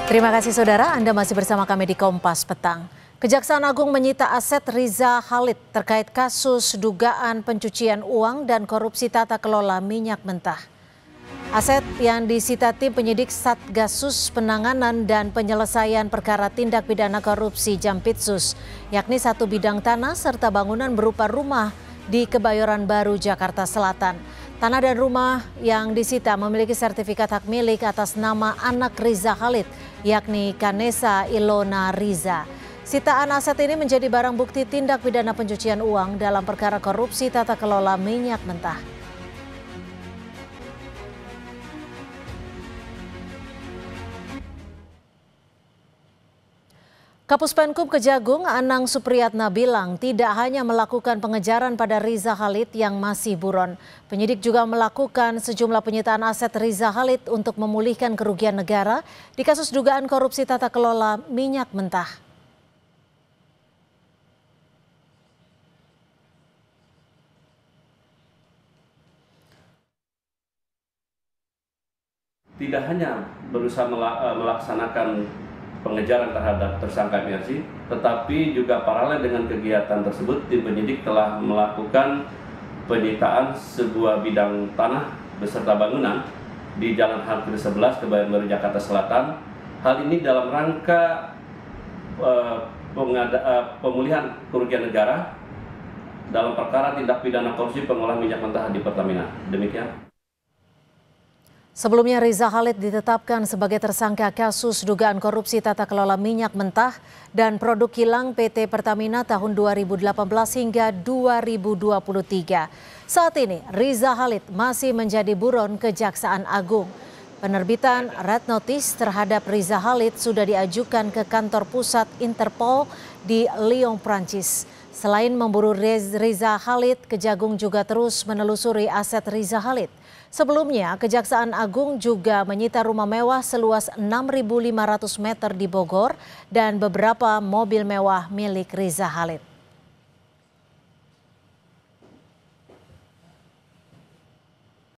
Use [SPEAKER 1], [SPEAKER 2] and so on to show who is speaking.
[SPEAKER 1] Terima kasih saudara, Anda masih bersama kami di Kompas Petang. Kejaksaan Agung menyita aset Riza Khalid terkait kasus dugaan pencucian uang dan korupsi tata kelola minyak mentah. Aset yang disita tim penyidik Satgasus Penanganan dan Penyelesaian Perkara Tindak Pidana Korupsi Jampitsus, yakni 1 bidang tanah serta bangunan berupa rumah di Kebayoran Baru, Jakarta Selatan. Tanah dan rumah yang disita memiliki sertifikat hak milik atas nama anak Riza Khalid, yakni Kanesa Ilona Riza. Sitaan aset ini menjadi barang bukti tindak pidana pencucian uang dalam perkara korupsi tata kelola minyak mentah. Kapus Penkum Kejagung Anang Supriyatna bilang tidak hanya melakukan pengejaran pada Riza Khalid yang masih buron. Penyidik juga melakukan sejumlah penyitaan aset Riza Khalid untuk memulihkan kerugian negara di kasus dugaan korupsi tata kelola minyak mentah.
[SPEAKER 2] Tidak hanya berusaha melaksanakan pengejaran terhadap tersangka MRC, tetapi juga paralel dengan kegiatan tersebut, tim penyidik telah melakukan penyitaan sebuah bidang tanah beserta bangunan di Jalan Hampir 11, Kebayoran Baru, Jakarta Selatan. Hal ini dalam rangka pemulihan kerugian negara dalam perkara tindak pidana korupsi pengolahan minyak mentah di Pertamina. Demikian.
[SPEAKER 1] Sebelumnya Riza Khalid ditetapkan sebagai tersangka kasus dugaan korupsi tata kelola minyak mentah dan produk kilang PT Pertamina tahun 2018 hingga 2023. Saat ini Riza Khalid masih menjadi buron Kejaksaan Agung. Penerbitan Red Notice terhadap Riza Khalid sudah diajukan ke kantor pusat Interpol di Lyon, Prancis. Selain memburu Riza Khalid, Kejagung juga terus menelusuri aset Riza Khalid. Sebelumnya, Kejaksaan Agung juga menyita rumah mewah seluas 6.500 meter di Bogor dan beberapa mobil mewah milik Riza Khalid.